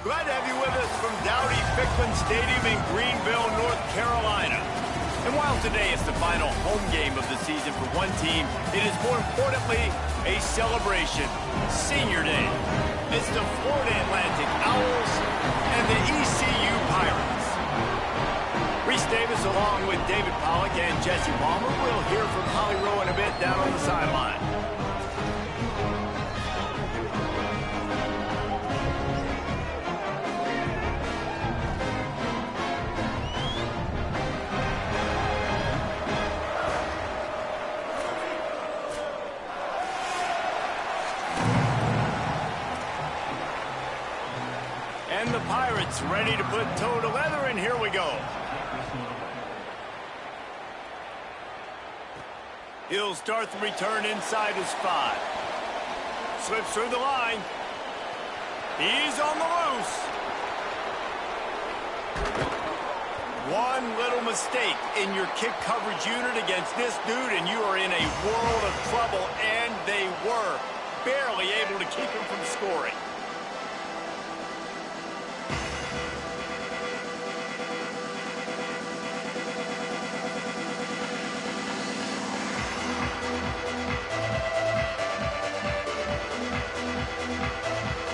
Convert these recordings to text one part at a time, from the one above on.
Glad to have you with us from Dowdy-Ficklen Stadium in Greenville, North Carolina. And while today is the final home game of the season for one team, it is more importantly a celebration. Senior Day. It's the Florida Atlantic Owls and the ECU Pirates. Reese Davis along with David Pollock and Jesse Palmer. We'll hear from Holly Rowe in a bit down on the sideline. And the Pirates ready to put toe to leather, and here we go. He'll start the return inside his 5. Slips through the line. He's on the loose. One little mistake in your kick coverage unit against this dude, and you are in a world of trouble, and they were barely able to keep him from scoring.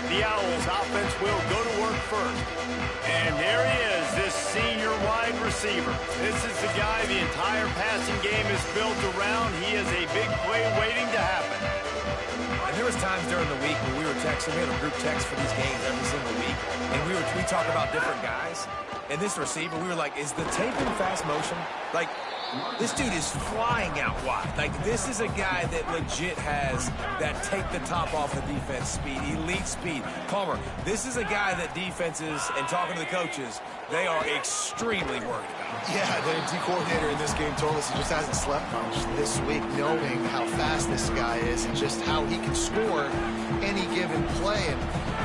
The Owls offense will go to work first. And there he is, this senior wide receiver. This is the guy the entire passing game is built around. He is a big play waiting to happen. And there was times during the week when we were texting. We had a group text for these games every single week. And we talked about different guys. And this receiver, we were like, is the tape in fast motion? Like, this dude is flying out wide. Like, this is a guy that legit has that take the top off the defense speed, elite speed. Palmer, this is a guy that defenses, and talking to the coaches, they are extremely worried about. Yeah, the D coordinator in this game told us he just hasn't slept much this week, knowing how fast this guy is and just how he can score any given play. And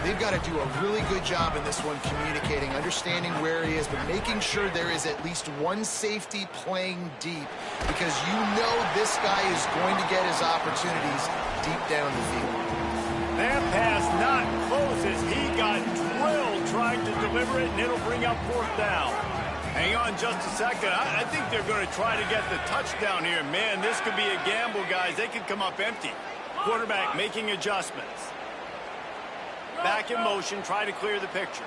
they've got to do a really good job in this one communicating, understanding where he is, but making sure there is at least one safety playing deep, because you know this guy is going to get his opportunities deep down the field. That pass not close as he got drilled trying to deliver it, and it'll bring up 4th down. Hang on just a second. I think they're going to try to get the touchdown here. Man, this could be a gamble, guys. They could come up empty. Quarterback making adjustments. Back in motion, try to clear the picture.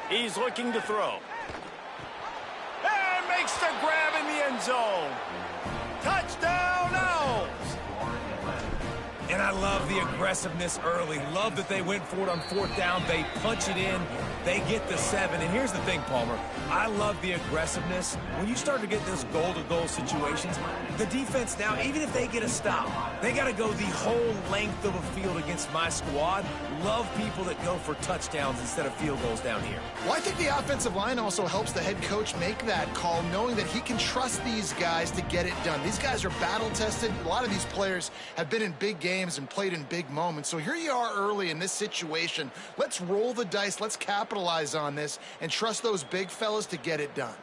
He's looking to throw. And makes the grab in the end zone. Touchdown, Owls! And And I love the aggressiveness early. Love that they went for it on 4th down. They punch it in. They get the 7. And here's the thing, Palmer. I love the aggressiveness. When you start to get those goal-to-goal situations, the defense now, even if they get a stop, they got to go the whole length of a field against my squad. Love people that go for touchdowns instead of field goals down here. Well, I think the offensive line also helps the head coach make that call, knowing that he can trust these guys to get it done. These guys are battle-tested. A lot of these players have been in big games and played in big moments. So here you are early in this situation. Let's roll the dice. Let's capitalize on this and trust those big fellas to get it done.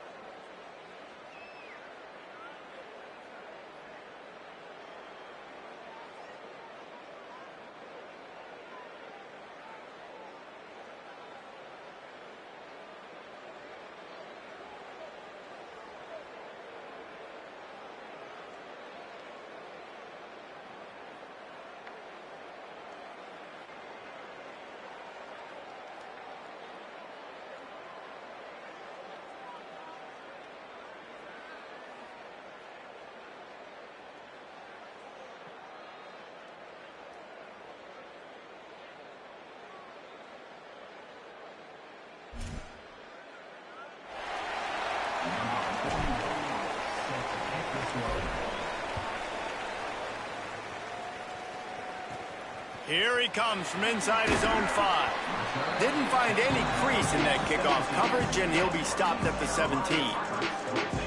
Here he comes from inside his own 5. Didn't find any crease in that kickoff coverage, and he'll be stopped at the 17.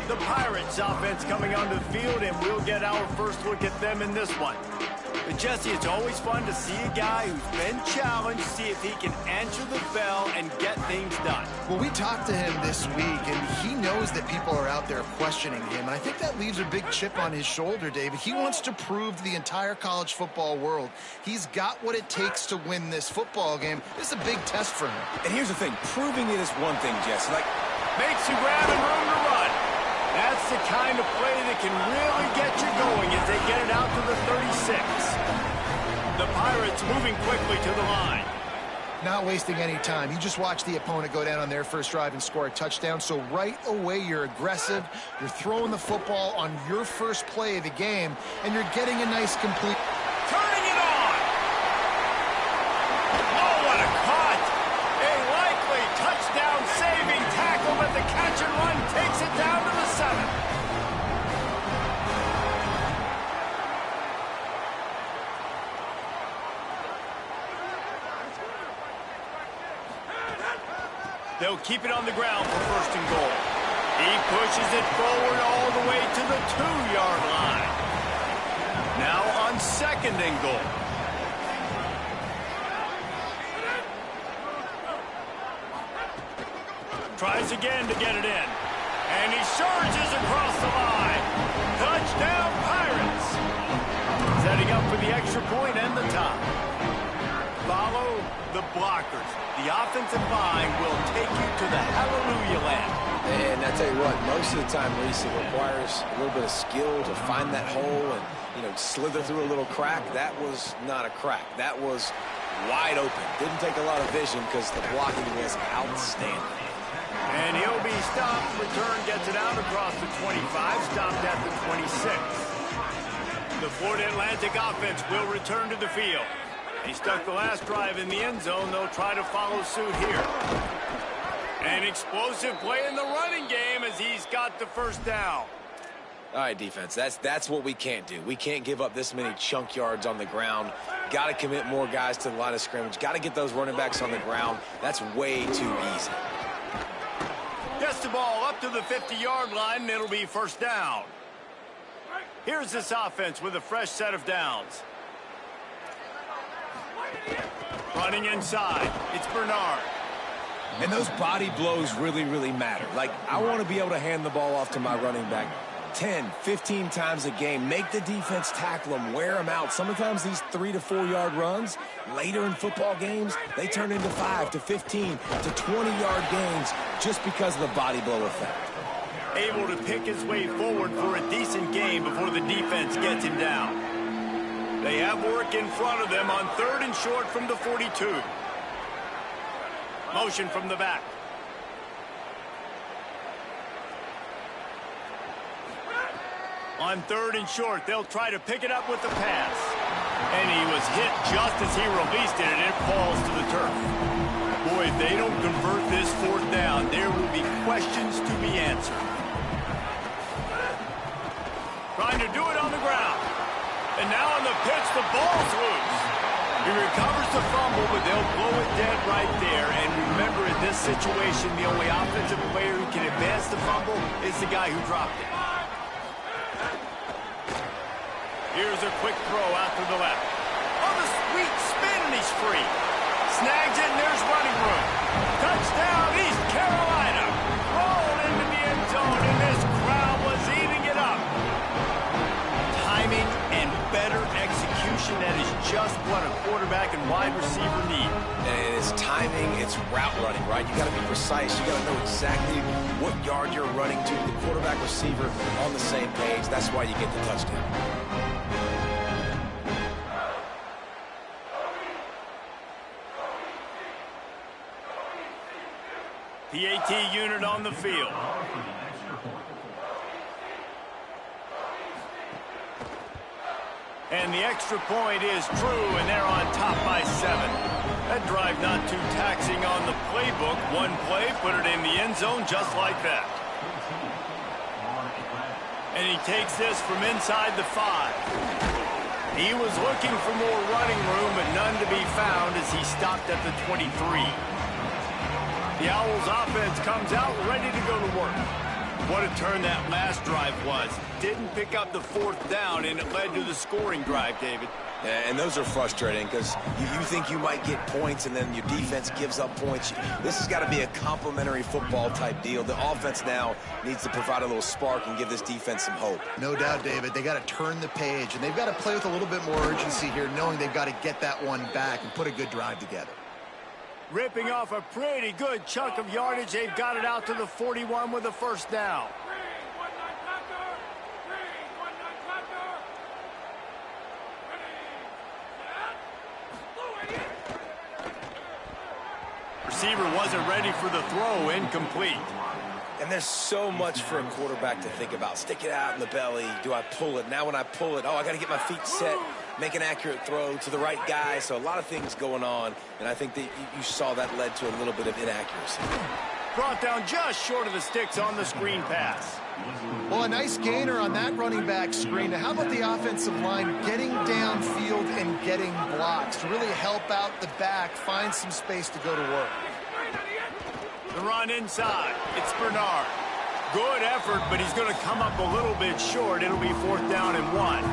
The Pirates offense coming onto the field, and we'll get our first look at them in this one. But Jesse, it's always fun to see a guy who's been challenged, see if he can answer the bell and get things done. Well, we talked to him this week, and he knows that people are out there questioning him. And I think that leaves a big chip on his shoulder, David. He wants to prove to the entire college football world he's got what it takes to win this football game. This is a big test for him. And here's the thing. Proving it is one thing, Jesse. Makes you grab and room to run. That's the kind of play that can really get you going as they get it out to the 36. The Pirates moving quickly to the line. Not wasting any time. You just watch the opponent go down on their first drive and score a touchdown. So right away, you're aggressive. You're throwing the football on your first play of the game, and you're getting a nice complete. Turning it on. Oh, what a caught. A likely touchdown-saving tackle, but the catch and run takes it down to the 7. They'll keep it on the ground for 1st and goal. He pushes it forward all the way to the 2-yard line. Now on 2nd and goal. Tries again to get it in. And he surges across the line. Touchdown, Pirates. Setting up for the extra point and the tie. Follow the blockers. The offensive line will take you to the hallelujah land. And I tell you what, most of the time, Reese, it requires a little bit of skill to find that hole and, slither through a little crack. That was not a crack. That was wide open. Didn't take a lot of vision because the blocking was outstanding. And he'll be stopped. Return gets it out across the 25, stopped at the 26. The Florida Atlantic offense will return to the field. He stuck the last drive in the end zone. They'll try to follow suit here. An explosive play in the running game as he's got the 1st down. All right, defense, that's what we can't do. We can't give up this many chunk yards on the ground. Got to commit more guys to the line of scrimmage. Got to get those running backs on the ground. That's way too easy. Gets the ball up to the 50-yard line, and it'll be 1st down. Here's this offense with a fresh set of downs. Running inside, it's Bernard. And those body blows really, really matter. I want to be able to hand the ball off to my running back 10, 15 times a game. Make the defense tackle them, wear them out. Sometimes these 3 to 4 yard runs, later in football games, they turn into 5 to 15 to 20-yard gains just because of the body blow effect. Able to pick his way forward for a decent game before the defense gets him down. They have work in front of them on 3rd and short from the 42. Motion from the back. On 3rd and short, they'll try to pick it up with the pass. And he was hit just as he released it, and it falls to the turf. Boy, if they don't convert this fourth down, there will be questions to be answered. Trying to do it on the ground. And now on the pitch, the ball's loose. He recovers the fumble, but they'll blow it dead right there. And remember, in this situation, the only offensive player who can advance the fumble is the guy who dropped it. Here's a quick throw out to the left. On the sweet spin, and he's free. Snags it, and there's running room. Touchdown, East Carolina. Rolled into the end zone, and this crowd was eating it up. Timing and better execution, that is just what a quarterback and wide receiver need. And it's timing, it's route running, right? You got to be precise. You got to know exactly what yard you're running to. The quarterback receiver on the same page. That's why you get the touchdown. PAT unit on the field. And the extra point is true, and they're on top by 7. That drive not too taxing on the playbook. One play, put it in the end zone just like that. And he takes this from inside the 5. He was looking for more running room, but none to be found as he stopped at the 23. The Owls offense comes out ready to go to work. What a turn that last drive was. Didn't pick up the fourth down, and it led to the scoring drive, David. Yeah, and those are frustrating because you think you might get points, and then your defense gives up points. This has got to be a complementary football type deal. The offense now needs to provide a little spark and give this defense some hope. No doubt, David. They got to turn the page, and they've got to play with a little bit more urgency here, knowing they've got to get that one back and put a good drive together. Ripping off a pretty good chunk of yardage. They've got it out to the 41 with a first down. Receiver wasn't ready for the throw, incomplete. And there's so much for a quarterback to think about. Stick it out in the belly. Do I pull it? Now when I pull it, oh, I got to get my feet set, make an accurate throw to the right guy. So a lot of things going on, and I think that you saw that led to a little bit of inaccuracy. Brought down just short of the sticks on the screen pass. Well, a nice gainer on that running back screen. Now, how about the offensive line getting downfield and getting blocks to really help out the back, find some space to go to work? The run inside. It's Bernard. Good effort, but he's going to come up a little bit short. It'll be fourth down and 1.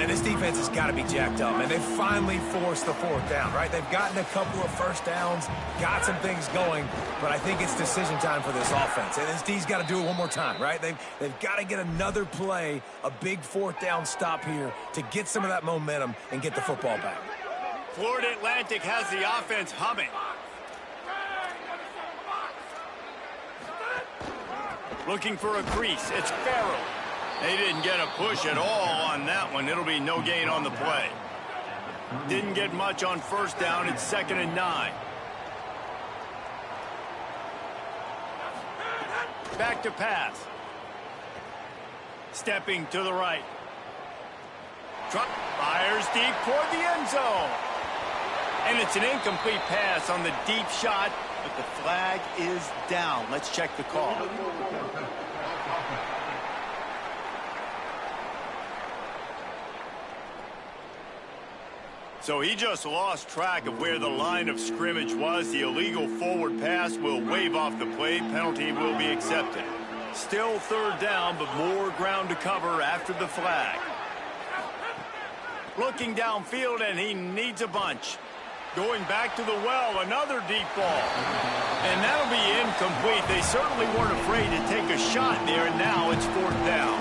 And this defense has got to be jacked up, and they finally forced the fourth down, right? They've gotten a couple of first downs, got some things going, but I think it's decision time for this offense. And this D's got to do it one more time, right? They've got to get another play, a big fourth down stop here to get some of that momentum and get the football back. Florida Atlantic has the offense humming. Looking for a crease. It's Farrell. They didn't get a push at all on that one. It'll be no gain on the play. Didn't get much on first down. It's 2nd and 9. Back to pass. Stepping to the right. Fires deep toward the end zone. And it's an incomplete pass on the deep shot, but the flag is down. Let's check the call. So he just lost track of where the line of scrimmage was. The illegal forward pass will wave off the play. Penalty will be accepted. Still third down, but more ground to cover after the flag. Looking downfield, and he needs a bunch. Going back to the well, another deep ball. And that'll be incomplete. They certainly weren't afraid to take a shot there, and now it's fourth down.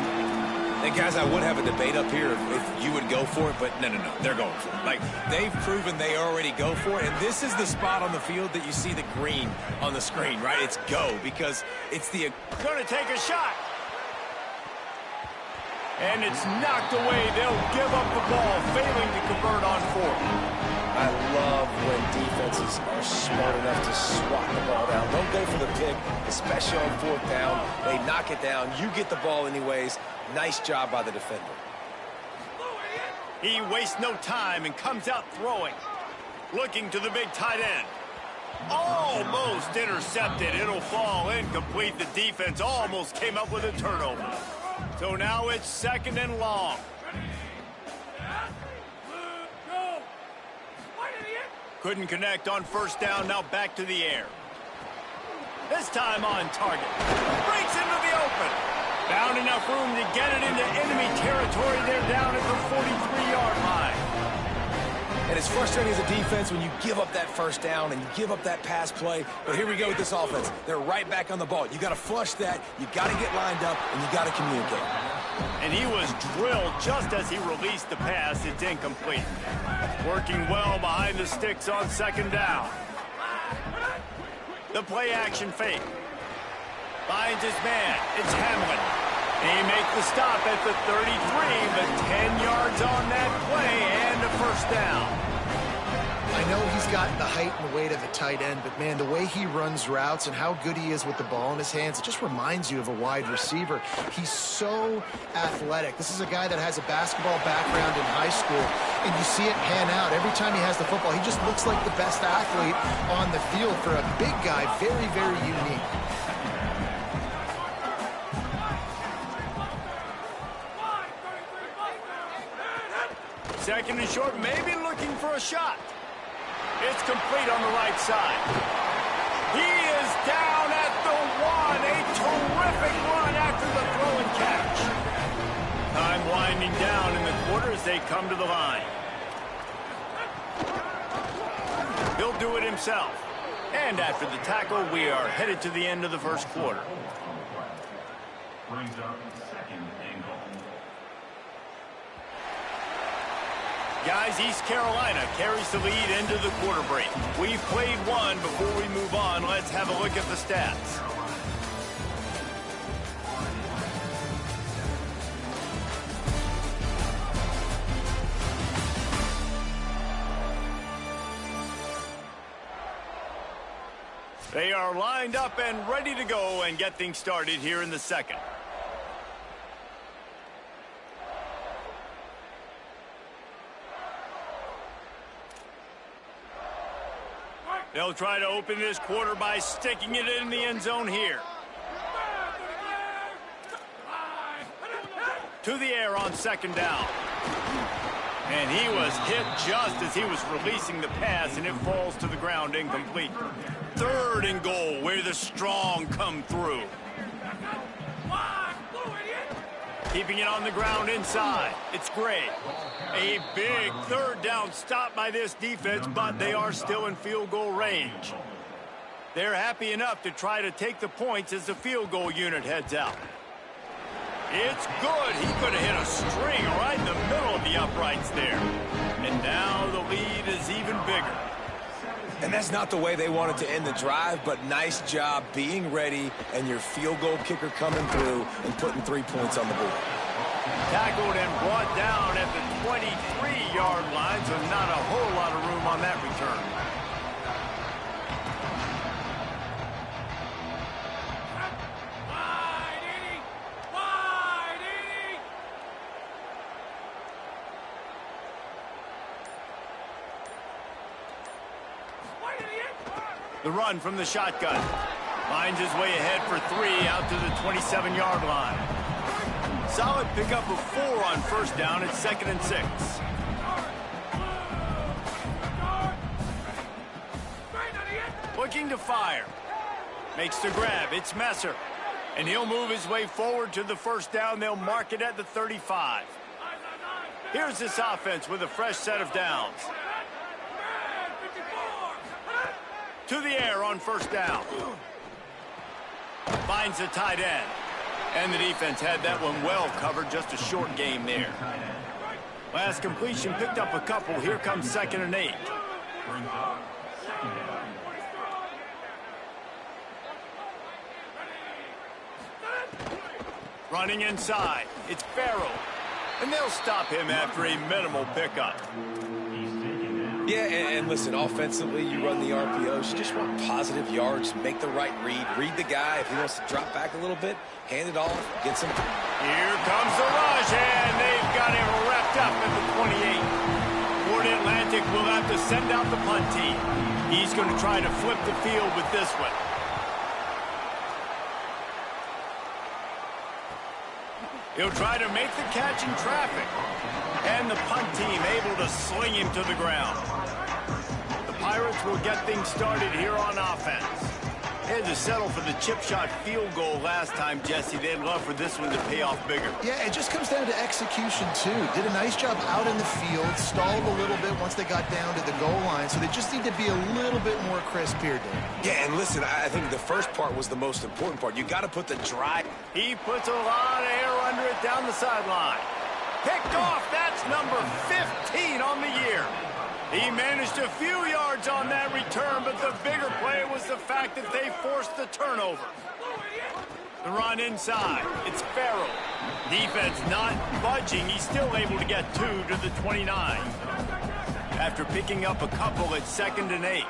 And guys, I would have a debate up here if you would go for it, but no, they're going for it. Like, they've proven they already go for it, and this is the spot on the field that you see the green on the screen, right? It's go, because it's the... Going to take a shot. And it's knocked away. They'll give up the ball, failing to convert on fourth. I love when defenses are smart enough to swat the ball down. Don't go for the pick, especially on fourth down. They knock it down. You get the ball anyways. Nice job by the defender. He wastes no time and comes out throwing. Looking to the big tight end. Almost intercepted. It'll fall incomplete. The defense almost came up with a turnover. So now it's 2nd and long. Couldn't connect on 1st down. Now back to the air. This time on target. Breaks into the open. Found enough room to get it into enemy territory. They're down at the 43-yard line. And it's frustrating as a defense when you give up that 1st down and you give up that pass play. But here we go with this offense. They're right back on the ball. You got to flush that. You got to get lined up, and you got to communicate. And he was drilled just as he released the pass. It's incomplete. Working well behind the sticks on 2nd down. The play action fake. Finds his man. It's Hamlin. He makes the stop at the 33, but 10 yards on that play and a 1st down. I know he's got the height and weight of a tight end, but, man, the way he runs routes and how good he is with the ball in his hands, it just reminds you of a wide receiver. He's so athletic. This is a guy that has a basketball background in high school, and you see it pan out. Every time he has the football, he just looks like the best athlete on the field for a big guy. Very, very unique. 2nd and short, maybe looking for a shot. It's complete on the right side. He is down at the 1. A terrific run after the throw and catch. Time winding down in the quarter as they come to the line. He'll do it himself. And after the tackle, we are headed to the end of the 1st quarter. Brings up 2nd and goal. Guys, East Carolina carries the lead into the quarter break. We've played one. Before we move on, let's have a look at the stats. They are lined up and ready to go and get things started here in the 2nd. They'll try to open this quarter by sticking it in the end zone here. To the air on 2nd down. And he was hit just as he was releasing the pass, and it falls to the ground incomplete. 3rd and goal, where the strong come through. Keeping it on the ground inside. It's Gray. A big 3rd down stop by this defense, but they are still in field goal range. They're happy enough to try to take the points as the field goal unit heads out. It's good. He could have hit a string right in the middle of the uprights there. And now the lead is even bigger. And that's not the way they wanted to end the drive, but nice job being ready and your field goal kicker coming through and putting 3 points on the board. Tackled and brought down at the 23-yard line, so not a whole lot of room on that return. The run from the shotgun. Finds his way ahead for 3 out to the 27-yard line. Solid pickup of 4 on 1st down at 2nd and 6. Looking to fire. Makes the grab. It's Messer. And he'll move his way forward to the 1st down. They'll mark it at the 35. Here's this offense with a fresh set of downs. To the air on 1st down. Finds the tight end. And the defense had that one well covered. Just a short game there. Last completion picked up a couple. Here comes 2nd and 8. Running inside. It's Farrell. And they'll stop him after a minimal pickup. He's taken down. Yeah, and listen, offensively, you run the RPOs. You just want positive yards, make the right read the guy. If he wants to drop back a little bit, hand it off, get some. Here comes the rush, and they've got him wrapped up at the 28. Florida Atlantic will have to send out the punt team. He's going to try to flip the field with this one. He'll try to make the catch in traffic. And the punt team able to sling him to the ground. The Pirates will get things started here on offense. They had to settle for the chip shot field goal last time, Jesse. They'd love for this one to pay off bigger. Yeah, it just comes down to execution, too. Did a nice job out in the field, stalled a little bit once they got down to the goal line, so they just need to be a little bit more crisp here, Dave. Yeah, and listen, I think the first part was the most important part. You got to put the drive. He puts a lot of air under it down the sideline. Picked off, that's number 15 on the year. He managed a few yards on that return, but the bigger play was the fact that they forced the turnover. The run inside, it's Farrell. Defense not budging, he's still able to get 2 to the 29. After picking up a couple at 2nd and 8.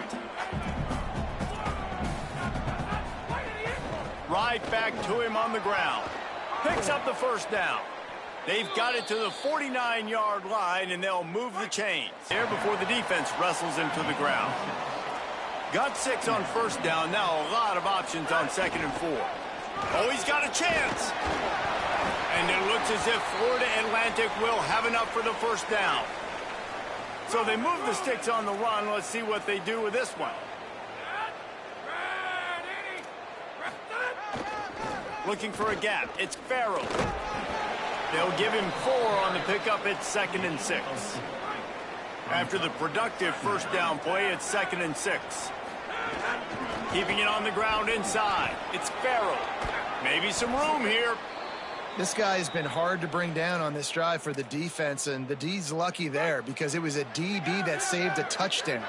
Right back to him on the ground. Picks up the first down. They've got it to the 49-yard line, and they'll move the chains. There before the defense wrestles him to the ground. Got 6 on first down. Now a lot of options on 2nd and 4. Oh, he's got a chance. And it looks as if Florida Atlantic will have enough for the first down. So they move the sticks on the run. Let's see what they do with this one. Looking for a gap. It's Farrell. They'll give him 4 on the pickup at 2nd and 6. After the productive first down play, it's 2nd and 6. Keeping it on the ground inside. It's Farrell. Maybe some room here. This guy has been hard to bring down on this drive for the defense, and the D's lucky there because it was a DB that saved a touchdown.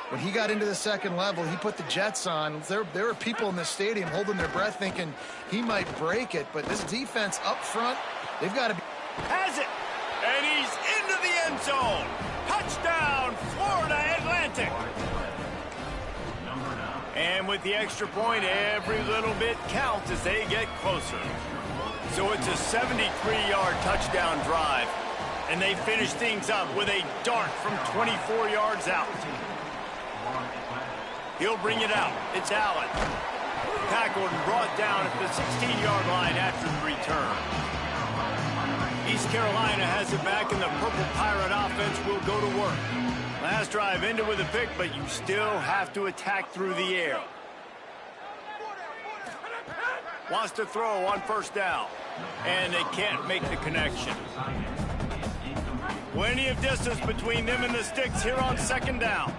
When he got into the second level, he put the Jets on. There were people in the stadium holding their breath thinking he might break it, but this defense up front, they've got to be. Has it, and he's into the end zone. Touchdown, Florida Atlantic. And with the extra point, every little bit counts as they get closer. So it's a 73-yard touchdown drive, and they finish things up with a dart from 24 yards out. He'll bring it out. It's Allen. Tackled and brought down at the 16-yard line after the return. East Carolina has it back, and the Purple Pirate offense will go to work. Last drive ended with a pick, but you still have to attack through the air. Wants to throw on first down, and they can't make the connection. Plenty of distance between them and the sticks here on second down.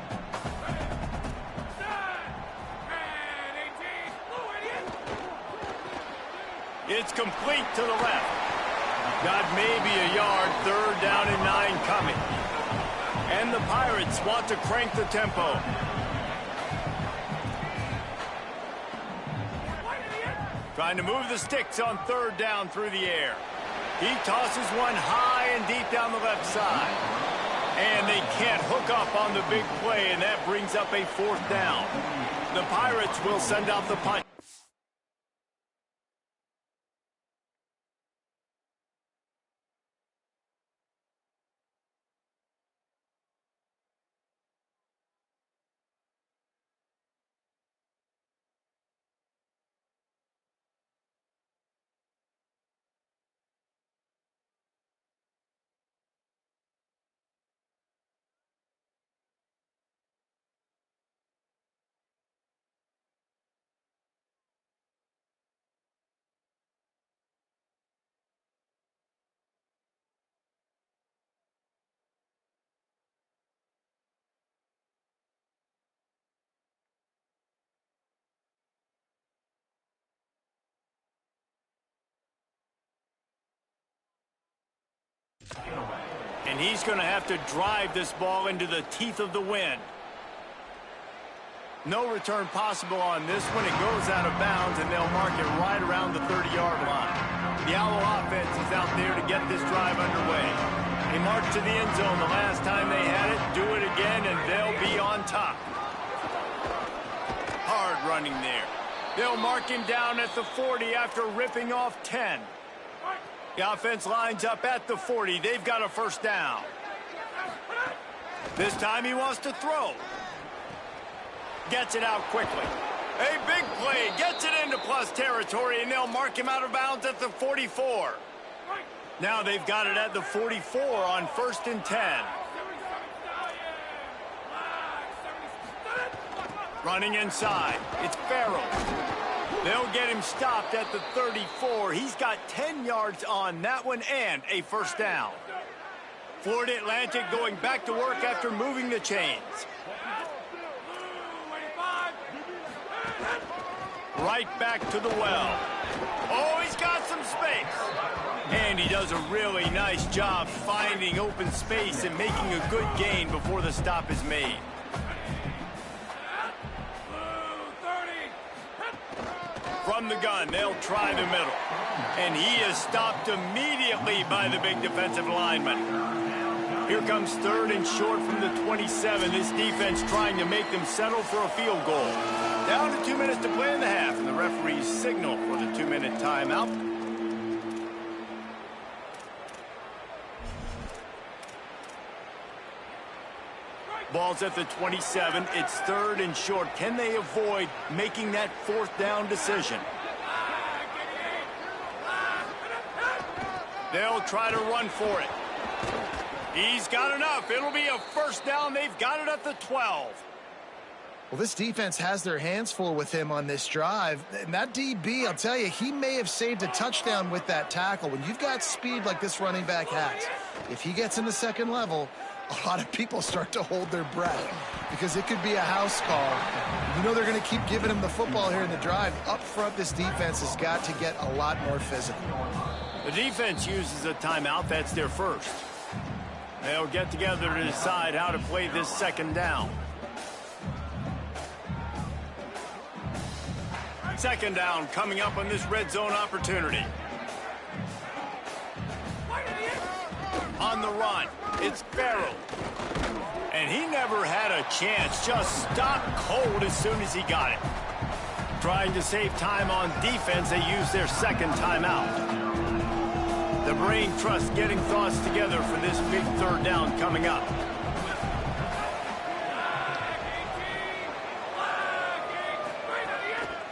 It's complete to the left. Got maybe a yard, 3rd down and 9 coming. And the Pirates want to crank the tempo. Trying to move the sticks on 3rd down through the air. He tosses one high and deep down the left side. And they can't hook up on the big play, and that brings up a 4th down. The Pirates will send out the punt. And he's going to have to drive this ball into the teeth of the wind. No return possible on this one. It goes out of bounds, and they'll mark it right around the 30-yard line. The Owl offense is out there to get this drive underway. They march to the end zone the last time they had it, do it again, and be on top. Hard running there. They'll mark him down at the 40 after ripping off 10. The offense lines up at the 40. They've got a first down. This time he wants to throw. Gets it out quickly. A big play. Gets it into plus territory, and they'll mark him out of bounds at the 44. Now they've got it at the 44 on 1st and 10. Running inside. It's Farrell. They'll get him stopped at the 34. He's got 10 yards on that one and a first down. Florida Atlantic going back to work after moving the chains. Right back to the well. Oh, he's got some space. And he does a really nice job finding open space and making a good gain before the stop is made. From the gun, they'll try the middle. And he is stopped immediately by the big defensive lineman. Here comes 3rd and short from the 27. This defense trying to make them settle for a field goal. Down to 2 minutes to play in the half, and the referees signal for the 2-minute timeout. Ball's at the 27. It's 3rd and short. Can they avoid making that 4th down decision? They'll try to run for it. He's got enough. It'll be a first down. They've got it at the 12. Well, this defense has their hands full with him on this drive. And that DB, I'll tell you, he may have saved a touchdown with that tackle. When you've got speed like this running back has, if he gets in the second level, a lot of people start to hold their breath because it could be a house call. You know they're going to keep giving him the football here in the drive. Up front, this defense has got to get a lot more physical. The defense uses a timeout. That's their first. They'll get together to decide how to play this second down. Second down coming up on this red zone opportunity. On the run, it's Farrell. And he never had a chance, just stopped cold as soon as he got it. Trying to save time on defense, they use their second timeout. The brain trust getting thoughts together for this big 3rd down coming up.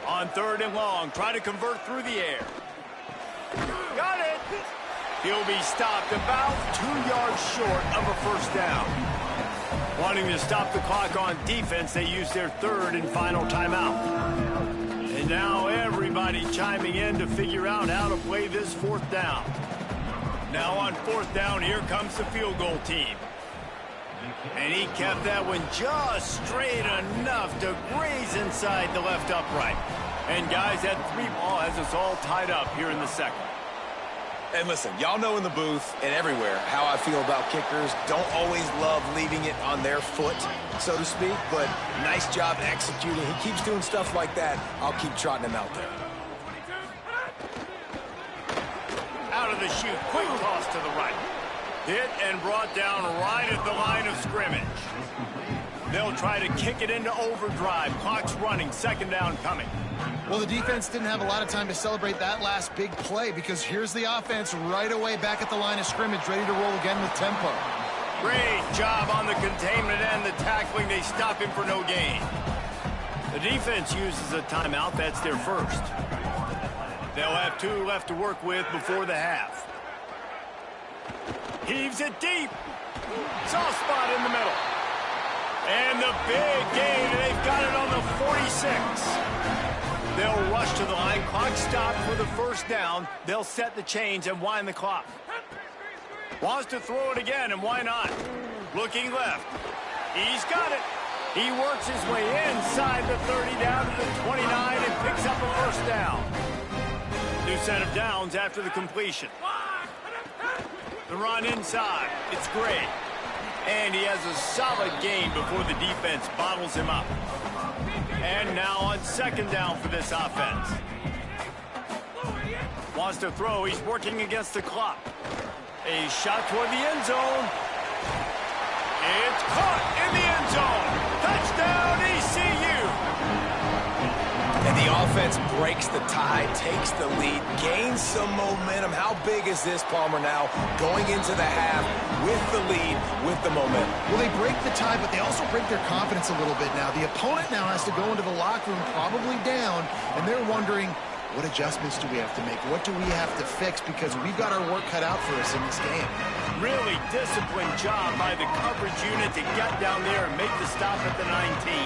On 3rd and long, try to convert through the air. Got it! He'll be stopped about 2 yards short of a first down. Wanting to stop the clock on defense, they use their 3rd and final timeout. And now everybody chiming in to figure out how to play this 4th down. Now on 4th down, here comes the field goal team. And he kept that one just straight enough to graze inside the left upright. And guys, that 3 ball has us all tied up here in the second. And listen, y'all know in the booth and everywhere how I feel about kickers. Don't always love leaving it on their foot, so to speak, but nice job executing. He keeps doing stuff like that. I'll keep trotting him out there. Out of the chute, quick toss to the right. Hit and brought down right at the line of scrimmage. They'll try to kick it into overdrive. Clock's running, second down coming. Well, the defense didn't have a lot of time to celebrate that last big play because here's the offense right away back at the line of scrimmage, ready to roll again with tempo. Great job on the containment and the tackling. They stop him for no gain. The defense uses a timeout. That's their first. They'll have 2 left to work with before the half. Heaves it deep. Soft spot in the middle. And the big gain, and they've got it on the 46. They'll rush to the line. Clock stopped for the first down. They'll set the chains and wind the clock. Wants to throw it again, and why not? Looking left. He's got it. He works his way inside the 30 down to the 29 and picks up a first down. New set of downs after the completion. The run inside. It's great. And he has a solid gain before the defense bottles him up. And now on second down for this offense. Wants to throw. He's working against the clock. A shot toward the end zone. It's caught in the end zone. defense breaks the tie, takes the lead, gains some momentum. How big is this, Palmer, now going into the half with the lead, with the momentum? Well, they break the tie, but they also break their confidence a little bit now. The opponent now has to go into the locker room probably down, and they're wondering, what adjustments do we have to make? What do we have to fix? Because we've got our work cut out for us in this game. Really disciplined job by the coverage unit to get down there and make the stop at the 19.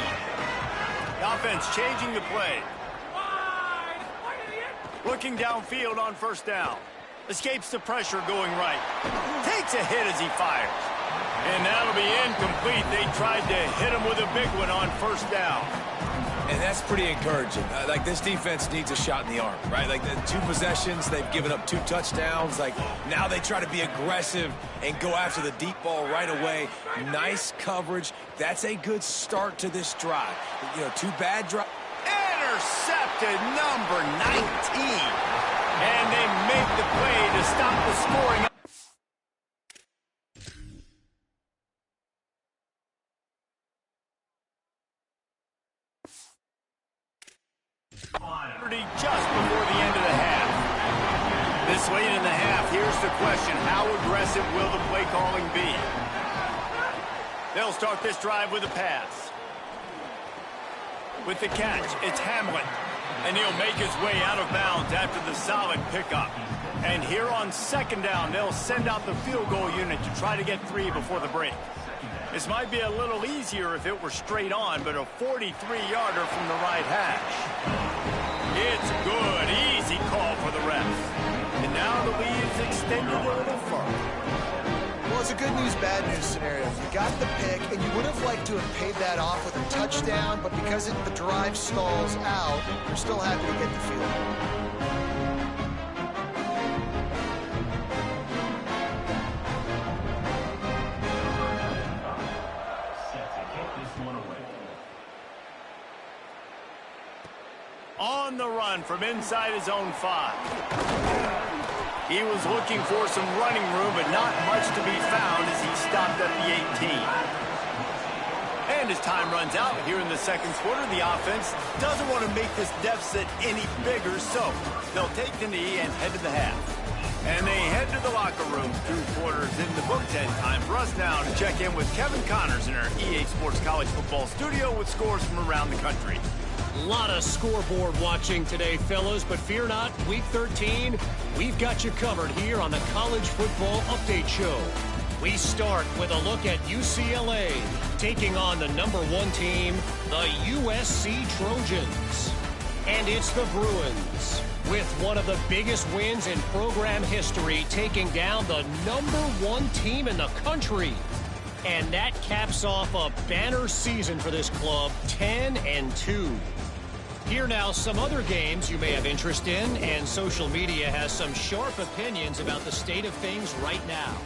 The offense changing the play. Looking downfield on first down. Escapes the pressure going right. Takes a hit as he fires. And that'll be incomplete. They tried to hit him with a big one on first down. And that's pretty encouraging. Like, this defense needs a shot in the arm, right? Like, the 2 possessions, they've given up 2 touchdowns. Like, now they try to be aggressive and go after the deep ball right away. Nice coverage. That's a good start to this drive. You know, 2 bad drives. Intercepted, number 19. And they make the play to stop the scoring. Just before the end of the half. This late in the half, here's the question. How aggressive will the play calling be? They'll start this drive with a pass. With the catch, it's Hamlin. And he'll make his way out of bounds after the solid pickup. And here on second down, they'll send out the field goal unit to try to get 3 before the break. This might be a little easier if it were straight on, but a 43-yarder from the right hash. It's good. Easy call for the refs. And now the lead's extended a little further. Well, it's a good news, bad news scenario. You got the pick, and you would have liked to have paid that off with a touchdown, but because the drive stalls out, you're still happy to get the field goal. On the run from inside his own 5. He was looking for some running room, but not much to be found as he stopped at the 18. And as time runs out here in the second quarter, the offense doesn't want to make this deficit any bigger, so they'll take the knee and head to the half. And they head to the locker room. 2 quarters in the book. 10 time for us now to check in with Kevin Connors in our EA Sports College Football studio with scores from around the country. A lot of scoreboard watching today, fellas, but fear not, Week 13, we've got you covered here on the College Football Update Show. We start with a look at UCLA taking on the number 1 team, the USC Trojans. And it's the Bruins, with one of the biggest wins in program history, taking down the number 1 team in the country. And that caps off a banner season for this club, 10-2. Here now, some other games you may have interest in, and social media has some sharp opinions about the state of things right now.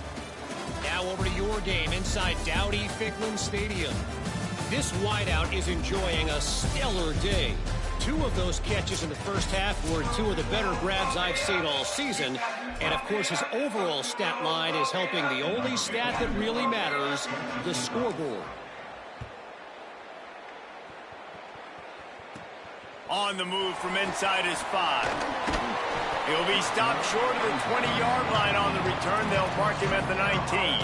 Now over to your game inside Dowdy-Ficklin Stadium. This wideout is enjoying a stellar day. 2 of those catches in the first half were 2 of the better grabs I've seen all season. And, of course, his overall stat line is helping the only stat that really matters, the scoreboard. On the move from inside his 5. He'll be stopped short of the 20-yard line on the return. They'll mark him at the 19.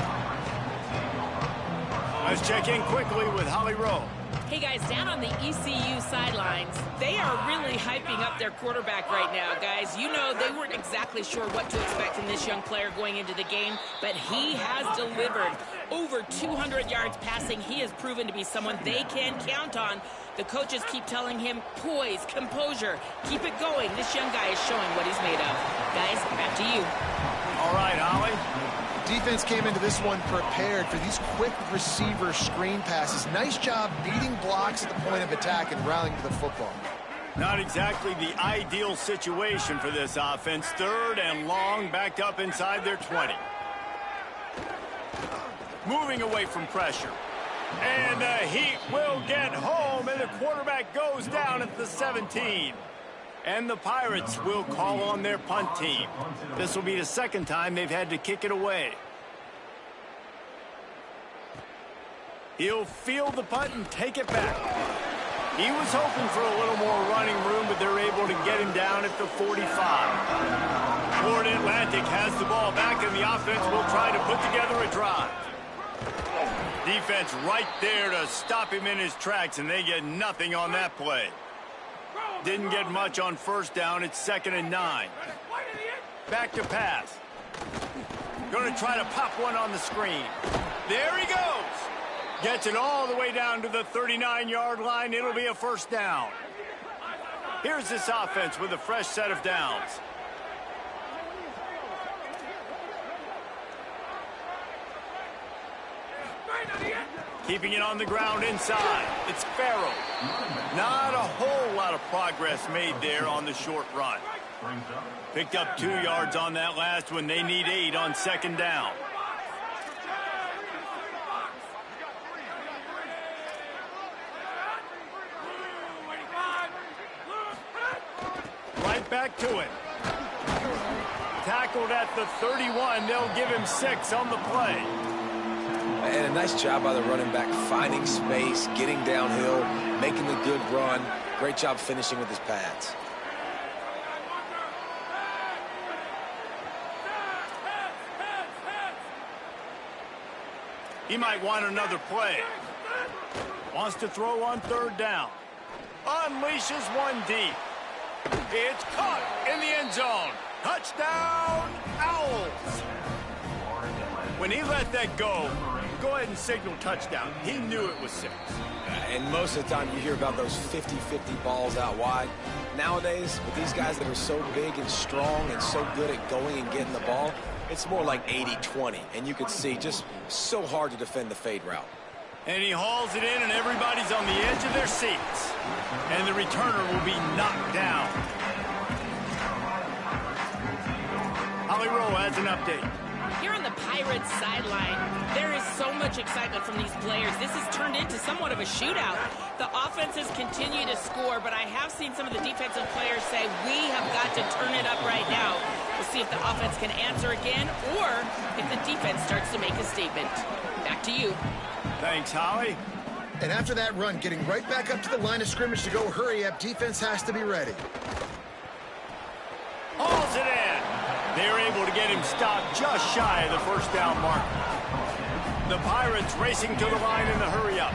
Let's check in quickly with Holly Rowe. Hey guys, down on the ECU sidelines, they are really hyping up their quarterback right now, guys. You know, they weren't exactly sure what to expect from this young player going into the game, but he has delivered over 200 yards passing. He has proven to be someone they can count on. The coaches keep telling him, poise, composure, keep it going. This young guy is showing what he's made of. Guys, back to you. All right, Holly. Defense came into this one prepared for these quick receiver screen passes. Nice job beating blocks at the point of attack and rallying to the football. Not exactly the ideal situation for this offense. 3rd and long, backed up inside their 20. Moving away from pressure. And the Heat will get home, and the quarterback goes down at the 17. And the Pirates will call on their punt team. This will be the 2nd time they've had to kick it away. He'll field the punt and take it back. He was hoping for a little more running room, but they're able to get him down at the 45. Florida Atlantic has the ball back, and the offense will try to put together a drive. Defense right there to stop him in his tracks, and they get nothing on that play. Didn't get much on first down. It's 2nd and 9. Back to pass. Going to try to pop one on the screen. There he goes. Gets it all the way down to the 39-yard line. It'll be a first down. Here's this offense with a fresh set of downs. Keeping it on the ground inside. It's Farrell. Not a whole lot of progress made there on the short run. Picked up 2 yards on that last one. They need 8 on 2nd down. Right back to it. Tackled at the 31. They'll give him 6 on the play. And a nice job by the running back, finding space, getting downhill, making a good run. Great job finishing with his pads. He might want another play. Wants to throw on 3rd down. Unleashes one deep. It's caught in the end zone. Touchdown, Owls. When he let that go ahead and signal touchdown. He knew it was 6. And most of the time you hear about those 50-50 balls out wide. Nowadays, with these guys that are so big and strong and so good at going and getting the ball, it's more like 80-20. And you can see just so hard to defend the fade route. And he hauls it in, and everybody's on the edge of their seats. And the returner will be knocked down. Holly Rowe has an update. Here on the Pirates sideline, there is so much excitement from these players. This has turned into somewhat of a shootout. The offenses continue to score, but I have seen some of the defensive players say, we have got to turn it up right now. We'll see if the offense can answer again, or if the defense starts to make a statement. Back to you. Thanks, Holly. And after that run, getting right back up to the line of scrimmage to go hurry up, defense has to be ready. Hauls it in. They're able to get him stopped just shy of the first down mark. The Pirates racing to the line in the hurry-up.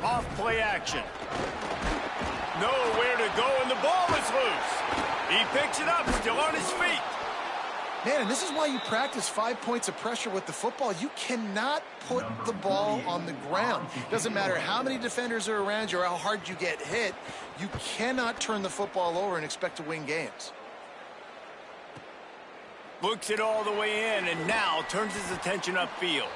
Off play action. Nowhere to go, and the ball is loose. He picks it up, still on his feet. Man, and this is why you practice 5 points of pressure with the football. You cannot put the ball on the ground. Doesn't matter how many defenders are around you or how hard you get hit. You cannot turn the football over and expect to win games. Looks it all the way in, and now turns his attention upfield.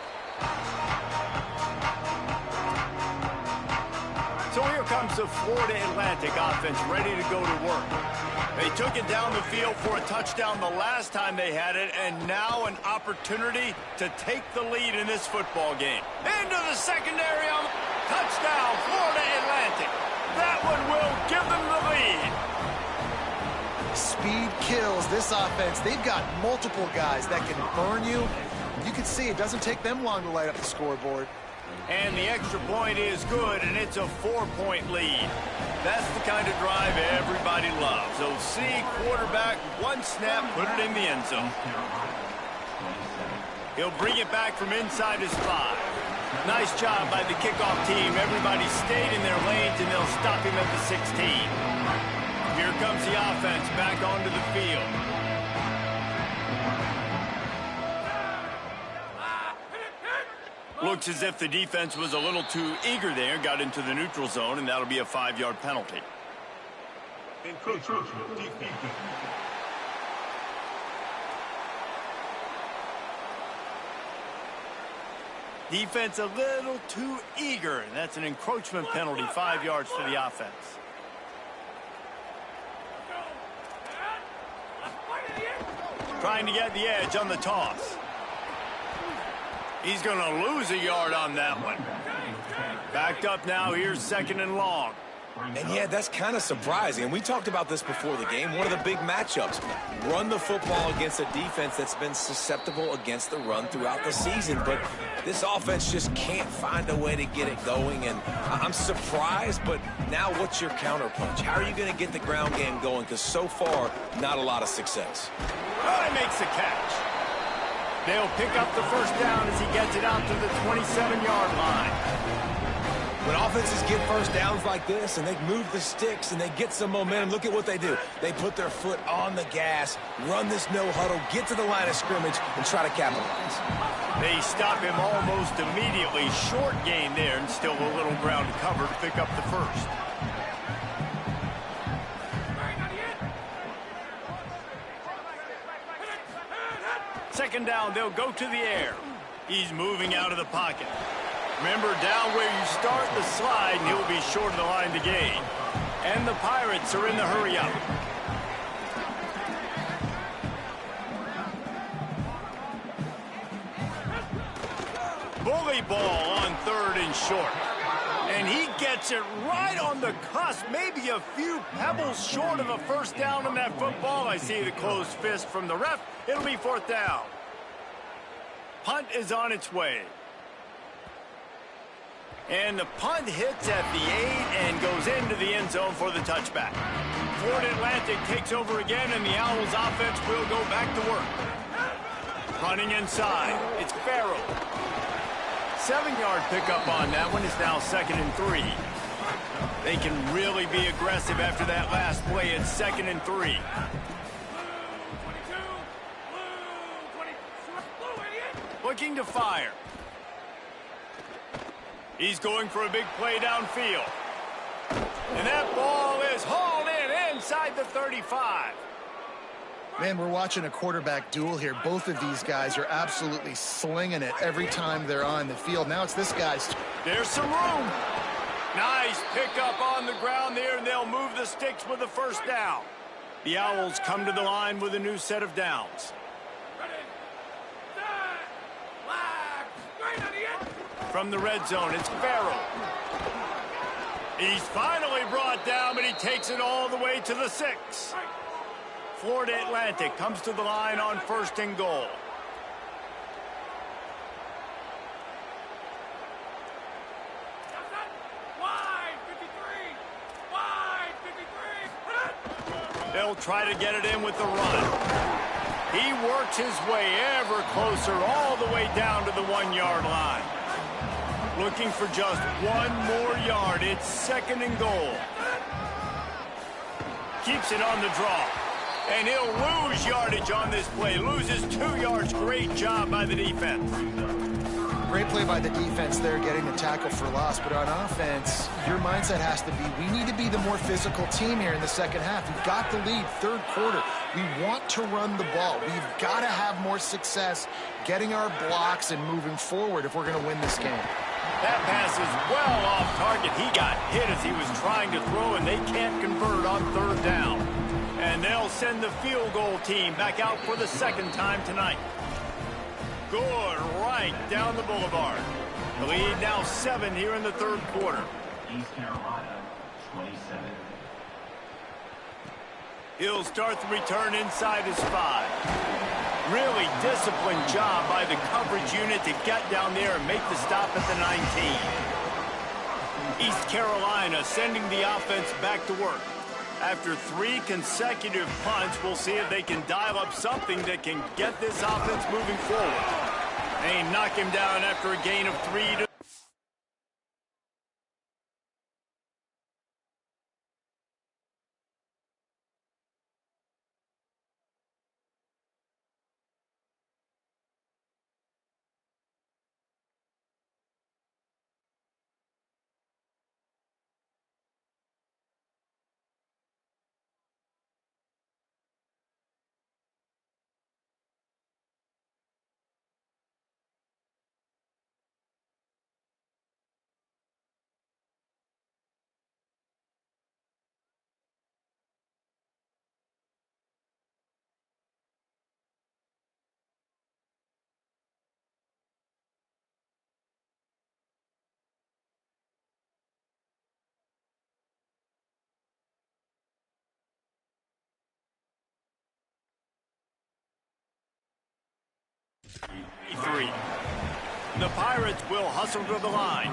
So here comes the Florida Atlantic offense ready to go to work. They took it down the field for a touchdown the last time they had it, and now an opportunity to take the lead in this football game. Into the secondary on the touchdown, Florida Atlantic. That one will give them the lead. Speed kills this offense. They've got multiple guys that can burn you. You can see it doesn't take them long to light up the scoreboard. And the extra point is good, and it's a 4-point lead. That's the kind of drive everybody loves. So see quarterback, one snap, put it in the end zone. He'll bring it back from inside his 5. Nice job by the kickoff team. Everybody stayed in their lanes, and they'll stop him at the 16. Here comes the offense back onto the field. Looks as if the defense was a little too eager there, got into the neutral zone, and that'll be a 5-yard penalty. Defense a little too eager, and that's an encroachment penalty, 5 yards for the offense. Trying to get the edge on the toss. He's going to lose a yard on that one. Backed up now. Here's 2nd and long. And yeah, that's kind of surprising. And we talked about this before the game. One of the big matchups. Run the football against a defense that's been susceptible against the run throughout the season. But this offense just can't find a way to get it going. And I'm surprised, but now what's your counterpunch? How are you going to get the ground game going? Because so far, not a lot of success. Well, he makes the catch. They'll pick up the first down as he gets it out to the 27-yard line. When offenses get first downs like this and they move the sticks and they get some momentum, look at what they do. They put their foot on the gas, run this no huddle, get to the line of scrimmage, and try to capitalize. They stop him almost immediately. Short gain there and still a little ground to cover to pick up the first. Second down, they'll go to the air. He's moving out of the pocket. Remember, down where you start the slide, and he'll be short of the line to gain. And the Pirates are in the hurry-up. Bully ball on third and short. And he gets it right on the cusp, maybe a few pebbles short of a first down on that football. I see the closed fist from the ref. It'll be fourth down. Punt is on its way. And the punt hits at the 8 and goes into the end zone for the touchback. Florida Atlantic takes over again, and the Owls offense will go back to work. Running inside, it's Farrell. 7-yard pickup on that one. Is now 2nd and 3. They can really be aggressive after that last play. It's 2nd and 3. Looking to fire. He's going for a big play downfield. And that ball is hauled in inside the 35. Man, we're watching a quarterback duel here. Both of these guys are absolutely slinging it every time they're on the field. Now it's this guy's. There's some room. Nice pickup on the ground there, and they'll move the sticks with the first down. The Owls come to the line with a new set of downs. From the red zone, it's Farrell. He's finally brought down, but he takes it all the way to the 6. Florida Atlantic comes to the line on 1st and goal. They'll try to get it in with the run. He works his way ever closer all the way down to the 1-yard line. Looking for just one more yard. It's 2nd and goal. Keeps it on the draw. And he'll lose yardage on this play. Loses 2 yards. Great job by the defense. Great play by the defense there, getting the tackle for loss. But on offense, your mindset has to be, we need to be the more physical team here in the second half. We've got the lead, third quarter. We want to run the ball. We've got to have more success getting our blocks and moving forward if we're going to win this game. That pass is well off target. He got hit as he was trying to throw, and they can't convert on 3rd down. And they'll send the field goal team back out for the 2nd time tonight. Good right down the boulevard. The lead now 7 here in the 3rd quarter. East Carolina, 27. He'll start the return inside his 5. Really disciplined job by the coverage unit to get down there and make the stop at the 19. East Carolina sending the offense back to work. After 3 consecutive punts, we'll see if they can dial up something that can get this offense moving forward. They knock him down after a gain of 3 to The Pirates will hustle to the line.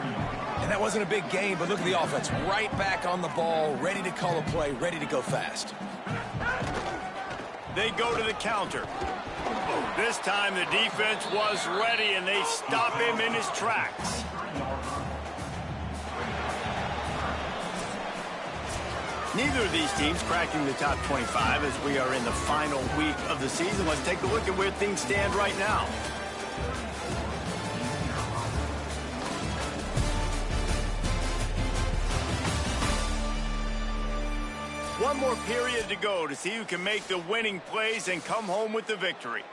And that wasn't a big game, but look at the offense. Right back on the ball, ready to call a play, ready to go fast. They go to the counter. This time the defense was ready, and they stop him in his tracks. Neither of these teams cracking the top 25 as we are in the final week of the season. Let's take a look at where things stand right now. One more period to go to see who can make the winning plays and come home with the victory.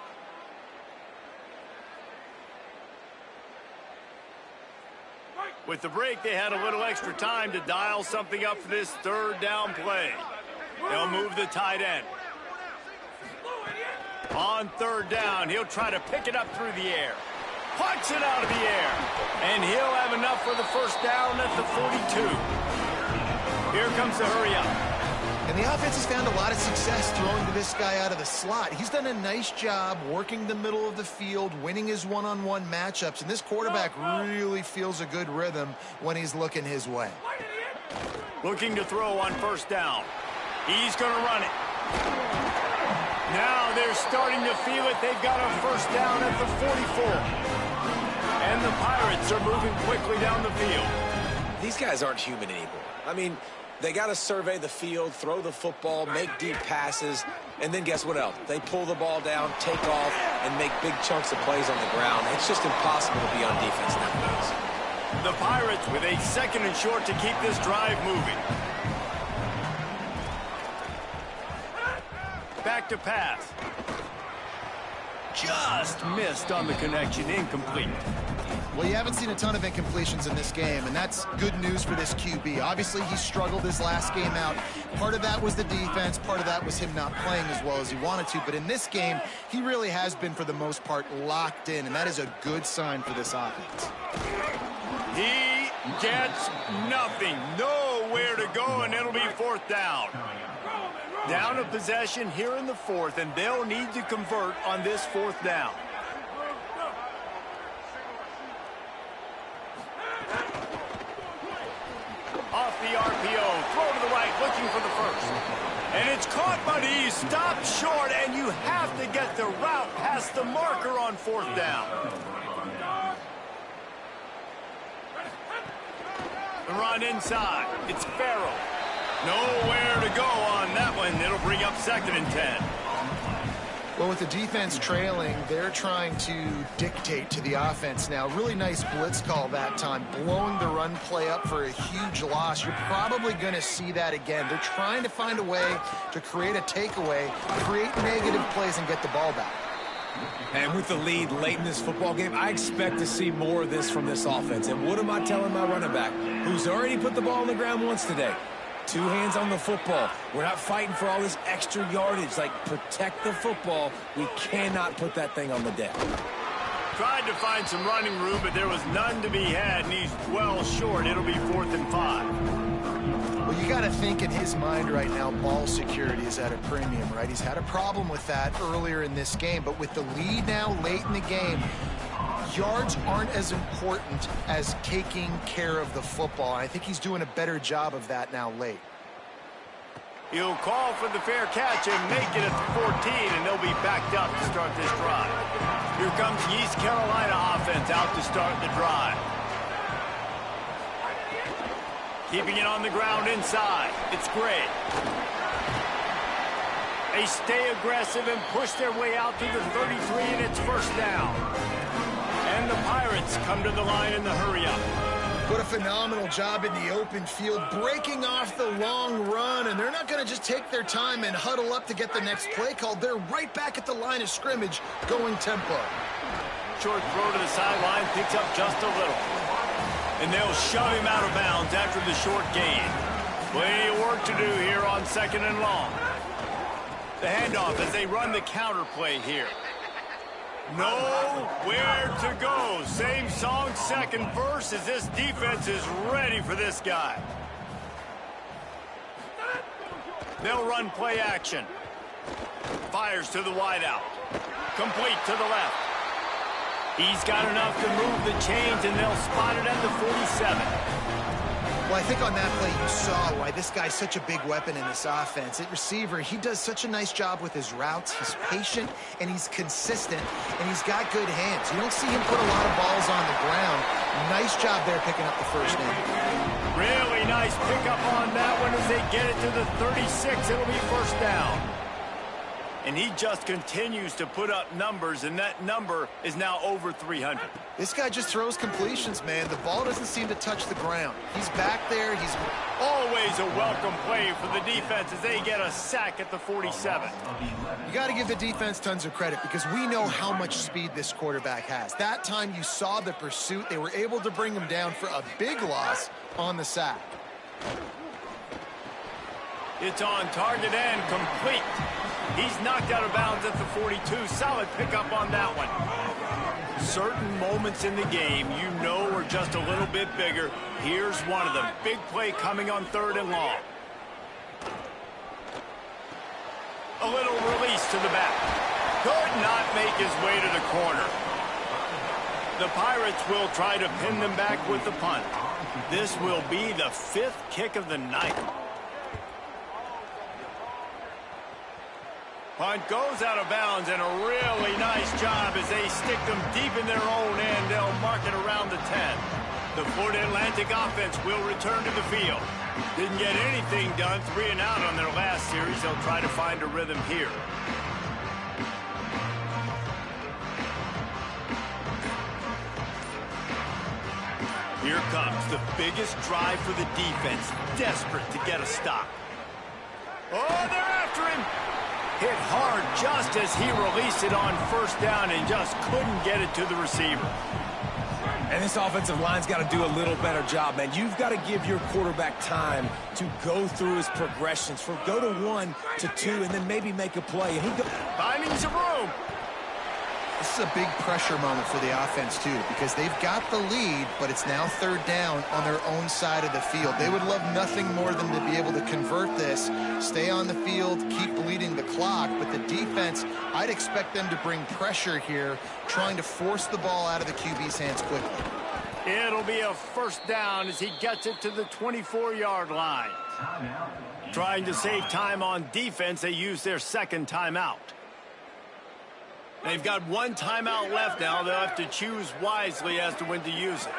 With the break, they had a little extra time to dial something up for this third down play. They'll move the tight end. On third down, he'll try to pick it up through the air. Plucks it out of the air. And he'll have enough for the first down at the 42. Here comes the hurry up. And the offense has found a lot of success throwing to this guy out of the slot. He's done a nice job working the middle of the field, winning his one-on-one matchups, and this quarterback really feels a good rhythm when he's looking his way. Looking to throw on first down. He's going to run it. Now they're starting to feel it. They've got a first down at the 44. And the Pirates are moving quickly down the field. These guys aren't human anymore. I mean, they got to survey the field, throw the football, make deep passes, and then guess what else? They pull the ball down, take off, and make big chunks of plays on the ground. It's just impossible to be on defense nowadays. The Pirates with a second and short to keep this drive moving. Back to pass. Just missed on the connection, incomplete. Well, you haven't seen a ton of incompletions in this game, and that's good news for this QB. Obviously, he struggled his last game out. Part of that was the defense. Part of that was him not playing as well as he wanted to. But in this game, he really has been, for the most part, locked in, and that is a good sign for this offense. He gets nothing. Nowhere to go, and it'll be fourth down. Down a possession here in the fourth, and they'll need to convert on this fourth down. Off the RPO, throw to the right, looking for the first. And it's caught, but he's stopped short, and you have to get the route past the marker on fourth down. The run inside. It's Farrell. Nowhere to go on that one. It'll bring up second and 10. Well, with the defense trailing, they're trying to dictate to the offense now. Really nice blitz call that time, blowing the run play up for a huge loss. You're probably going to see that again. They're trying to find a way to create a takeaway, create negative plays, and get the ball back. And with the lead late in this football game, I expect to see more of this from this offense. And what am I telling my running back, who's already put the ball on the ground once today? 2 hands on the football. We're not fighting for all this extra yardage. Like, protect the football. We cannot put that thing on the deck. Tried to find some running room, but there was none to be had, and he's well short. It'll be 4th and 5. Well, you got to think in his mind right now, ball security is at a premium, right? He's had a problem with that earlier in this game, but with the lead now late in the game, yards aren't as important as taking care of the football. I think he's doing a better job of that now late. He'll call for the fair catch and make it at the 14, and they'll be backed up to start this drive. Here comes the East Carolina offense out to start the drive. Keeping it on the ground inside. It's Gray. They stay aggressive and push their way out to the 33, and it's first down. And the Pirates come to the line in the hurry-up. What a phenomenal job in the open field, breaking off the long run, and they're not going to just take their time and huddle up to get the next play called. They're right back at the line of scrimmage, going tempo. Short throw to the sideline, picks up just a little. And they'll shove him out of bounds after the short gain. Plenty of work to do here on 2nd and long. The handoff as they run the counter play here. Nowhere to go. Same song, second verse, as this defense is ready for this guy. They'll run play action. Fires to the wideout. Complete to the left. He's got enough to move the chains, and they'll spot it at the 47. Well, I think on that play you saw why this guy's such a big weapon in this offense. At receiver, he does such a nice job with his routes. He's patient, and he's consistent, and he's got good hands. You don't see him put a lot of balls on the ground. Nice job there picking up the first down. Really nice pickup on that one as they get it to the 36. It'll be first down. And he just continues to put up numbers, and that number is now over 300. This guy just throws completions, man. The ball doesn't seem to touch the ground. He's back there. He's always a welcome play for the defense as they get a sack at the 47. You got to give the defense tons of credit because we know how much speed this quarterback has. That time you saw the pursuit. They were able to bring him down for a big loss on the sack. It's on target and complete. He's knocked out of bounds at the 42. Solid pickup on that one. Certain moments in the game you know are just a little bit bigger. Here's one of them. Big play coming on 3rd and long. A little release to the back. Could not make his way to the corner. The Pirates will try to pin them back with the punt. This will be the 5th kick of the night. Punt goes out of bounds, and a really nice job as they stick them deep in their own end. They'll mark it around the 10. The Florida Atlantic offense will return to the field. Didn't get anything done, 3 and out on their last series. They'll try to find a rhythm here. Here comes the biggest drive for the defense, desperate to get a stop. Oh, they're after him. Hit hard just as he released it on 1st down and just couldn't get it to the receiver. And this offensive line's got to do a little better job, man. You've got to give your quarterback time to go through his progressions, from go to 1 to 2, and then maybe make a play. And finding some room. This is a big pressure moment for the offense, too, because they've got the lead, but it's now 3rd down on their own side of the field. They would love nothing more than to be able to convert this, stay on the field, keep bleeding the clock. But the defense, I'd expect them to bring pressure here, trying to force the ball out of the QB's hands quickly. It'll be a 1st down as he gets it to the 24-yard line. Trying to save time on defense, they use their 2nd timeout. They've got 1 timeout left now. They'll have to choose wisely as to when to use it.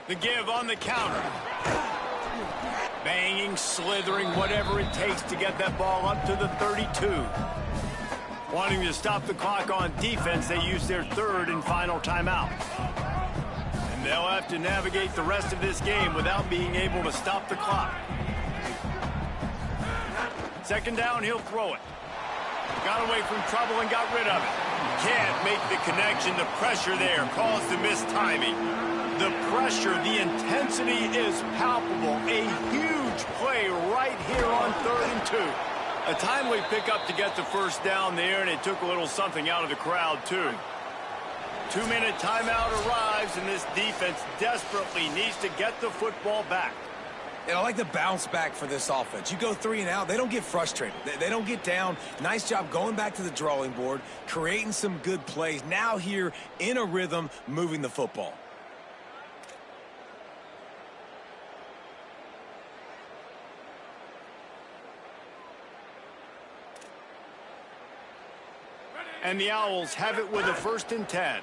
The give on the counter. Banging, slithering, whatever it takes to get that ball up to the 32. Wanting to stop the clock on defense, they use their 3rd and final timeout. And they'll have to navigate the rest of this game without being able to stop the clock. 2nd down, he'll throw it. Got away from trouble and got rid of it. Can't make the connection. The pressure there caused the mistiming. The pressure, the intensity is palpable. A huge play right here on 3rd and 2. A timely pickup to get the 1st down there, and it took a little something out of the crowd, too. 2-minute timeout arrives, and this defense desperately needs to get the football back. And I like the bounce back for this offense. You go 3 and out, they don't get frustrated. They don't get down. Nice job going back to the drawing board, creating some good plays. Now here in a rhythm, moving the football. And the Owls have it with a 1st and 10.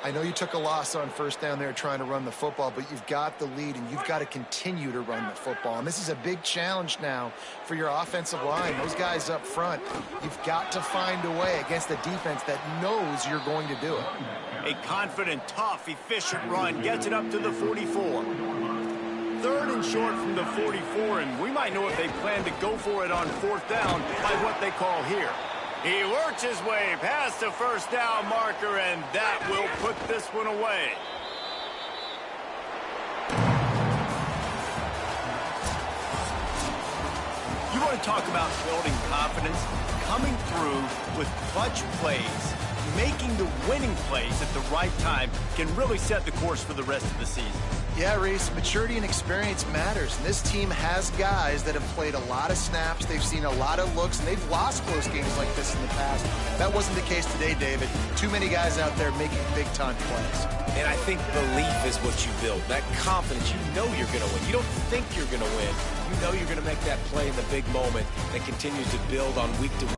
I know you took a loss on 1st down there trying to run the football, but you've got the lead, and you've got to continue to run the football. And this is a big challenge now for your offensive line. Those guys up front, you've got to find a way against a defense that knows you're going to do it. A confident, tough, efficient run gets it up to the 44. 3rd and short from the 44, and we might know if they plan to go for it on 4th down by what they call here. He works his way past the 1st down marker, and that will put this one away. You want to talk about building confidence? Coming through with clutch plays. making the winning plays at the right time can really set the course for the rest of the season. Yeah, Reese, maturity and experience matters. And this team has guys that have played a lot of snaps. They've seen a lot of looks, and they've lost close games like this in the past. That wasn't the case today, David. Too many guys out there making big-time plays. And I think belief is what you build. That confidence, you know you're going to win. You don't think you're going to win. You know you're going to make that play in the big moment that continues to build on week to week.